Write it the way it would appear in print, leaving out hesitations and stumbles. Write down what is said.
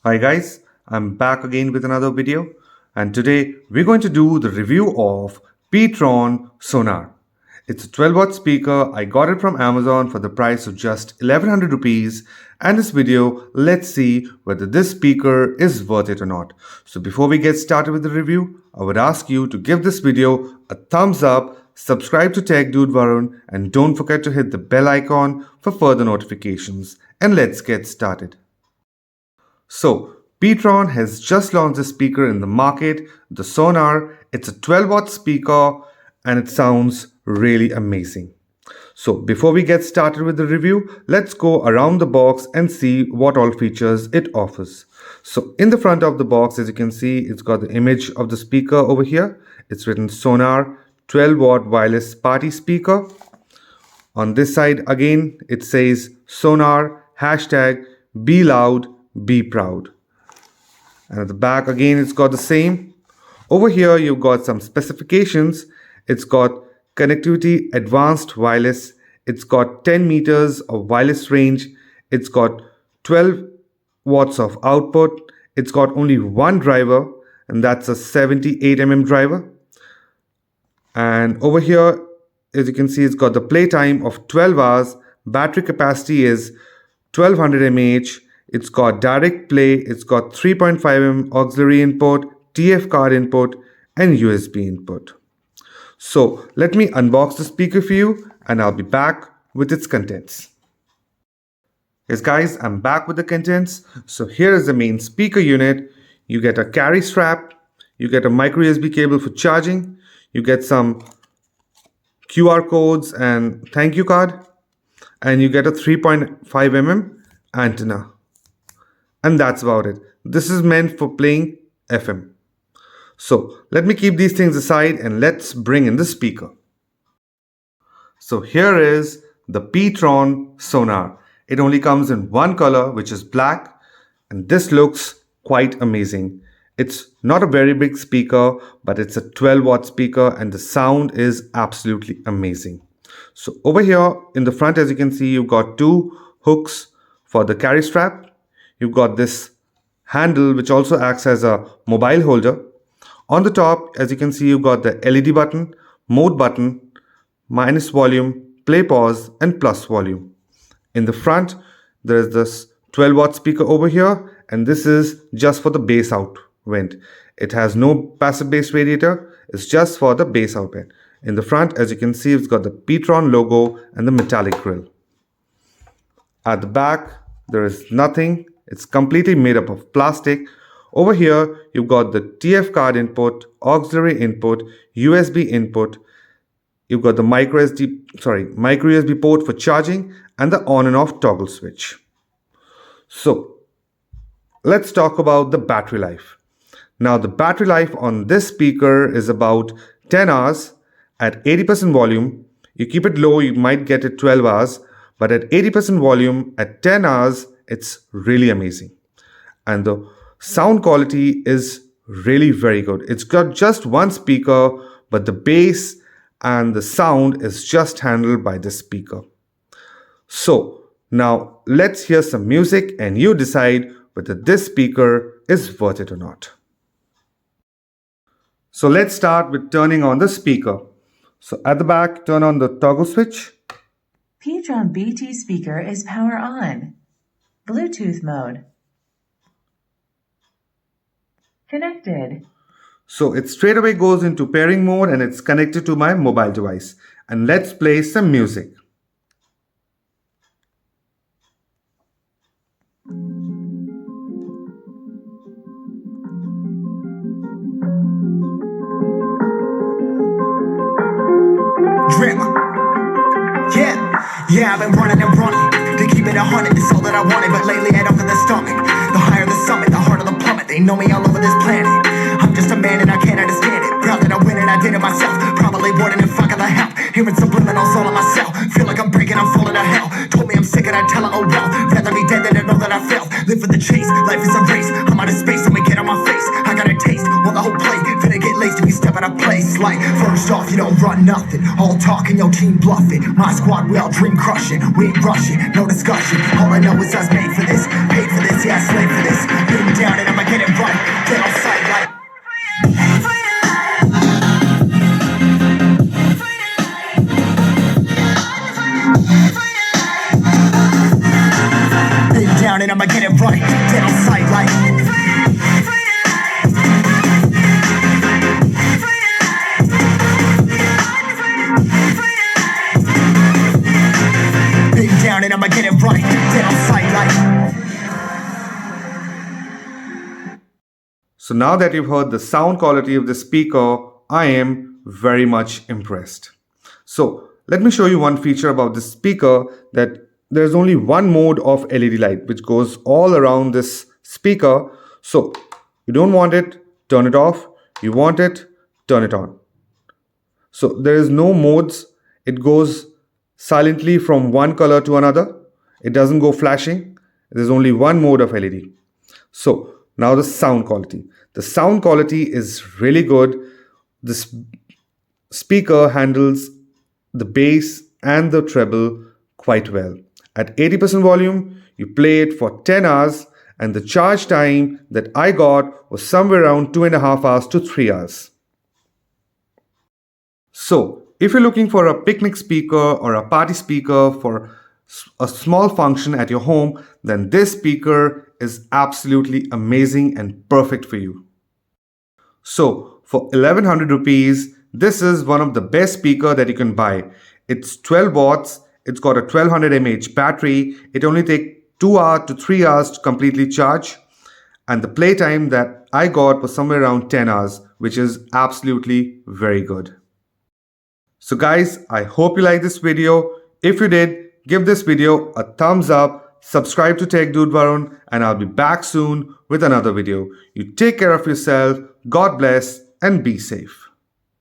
Hi guys, I'm back again with another video, and today we're going to do the review of pTron Sonor. It's a 12-watt speaker. I got it from Amazon for the price of just 1100 rupees, and this video, let's see whether this speaker is worth it or not. So before we get started with the review, I would ask you to give this video a thumbs up, subscribe to Tech Dude Varun, and don't forget to hit the bell icon for further notifications. And let's get started. So, pTron has just launched a speaker in the market, the Sonor. It's a 12-watt speaker and it sounds really amazing. So, before we get started with the review, let's go around the box and see what all features it offers. So, in the front of the box, as you can see, it's got the image of the speaker over here. It's written Sonor 12-watt wireless party speaker. On this side, again, it says Sonor hashtag be loud, be proud. And at the back again it's got the same. Over here you've got some specifications. It's got connectivity advanced wireless. It's got 10 meters of wireless range. It's got 12 watts of output. It's got only one driver, and that's a 78 driver. And over here, as you can see, it's got the play time of 12 hours. Battery capacity is 1200 mAh. It's got direct play, it's got 3.5mm auxiliary input, TF card input, and USB input. So let me unbox the speaker for you and I'll be back with its contents. Yes guys, I'm back with the contents. So here is the main speaker unit. You get a carry strap, you get a micro USB cable for charging, you get some QR codes and thank you card, and you get a 3.5mm antenna. And that's about it. This is meant for playing FM. So let me keep these things aside and let's bring in the speaker. So here is the pTron Sonor. It only comes in one color, which is black, and this looks quite amazing. It's not a very big speaker, but it's a 12-watt speaker and the sound is absolutely amazing. So over here in the front, as you can see, you've got two hooks for the carry strap. You've got this handle which also acts as a mobile holder. On the top, as you can see, you've got the LED button, mode button, minus volume, play pause, and plus volume. In the front, there is this 12-watt speaker over here, and this is just for the bass out vent. It has no passive bass radiator, it's just for the bass out vent. In the front, as you can see, it's got the pTron logo and the metallic grille. At the back, there is nothing. It's completely made up of plastic. Over here, you've got the TF card input, auxiliary input, USB input. You've got the micro USB port for charging and the on and off toggle switch. So let's talk about the battery life. Now the battery life on this speaker is about 10 hours at 80% volume. You keep it low, you might get it 12 hours, but at 80% volume at 10 hours, it's really amazing. And the sound quality is really very good. It's got just one speaker, but the bass and the sound is just handled by this speaker. So now let's hear some music and you decide whether this speaker is worth it or not. So let's start with turning on the speaker. So at the back, turn on the toggle switch. pTron BT speaker is power on. Bluetooth mode. Connected. So it straight away goes into pairing mode and it's connected to my mobile device. And let's play some music. Drip. Yeah, I've been running and running to keep it 100, it's all that I wanted. But lately I don't feel the stomach. The higher the summit, the harder the plummet. They know me all over this planet. I'm just a man and I can't understand it. Proud that I win and I did it myself. Probably wouldn't if I got the help. Hearing subliminals all on myself. Feel like I'm breaking, I'm falling to hell. Told me I'm sick and I tell her, oh well. Rather be dead than to know that I failed. Live for the chase, life is a race. I'm out of space, I'ma get on my face. I got a taste, want the whole plate. Finna get laced if you step out of place. Like, first off, you don't run nothing. All talking, your team bluffing. My squad, we all dream crushing. We ain't rushing, no discussion. All I know is I was made for this. Paid for this, yeah, I slaved for this. Been get it right. Dead on sight like big down and I'ma get it right. Dead on sight like. So now that you've heard the sound quality of the speaker, I am very much impressed. So let me show you one feature about this speaker, that there's only one mode of LED light which goes all around this speaker. So you don't want it, turn it off. You want it, turn it on. So there is no modes. It goes silently from one color to another. It doesn't go flashing. There's only one mode of LED. So now the sound quality. The sound quality is really good. This speaker handles the bass and the treble quite well. At 80% volume, you play it for 10 hours, and the charge time that I got was somewhere around 2.5 hours to 3 hours. So if you're looking for a picnic speaker or a party speaker for a small function at your home, then this speaker is absolutely amazing and perfect for you. So for 1100 rupees, this is one of the best speaker that you can buy. It's 12 watts, it's got a 1200 mAh battery, it only takes 2 hours to 3 hours to completely charge, and the playtime that I got was somewhere around 10 hours, which is absolutely very good. So guys, I hope you liked this video. If you did, give this video a thumbs up, subscribe to Tech Dude Varun, and I'll be back soon with another video. You take care of yourself, God bless, and be safe.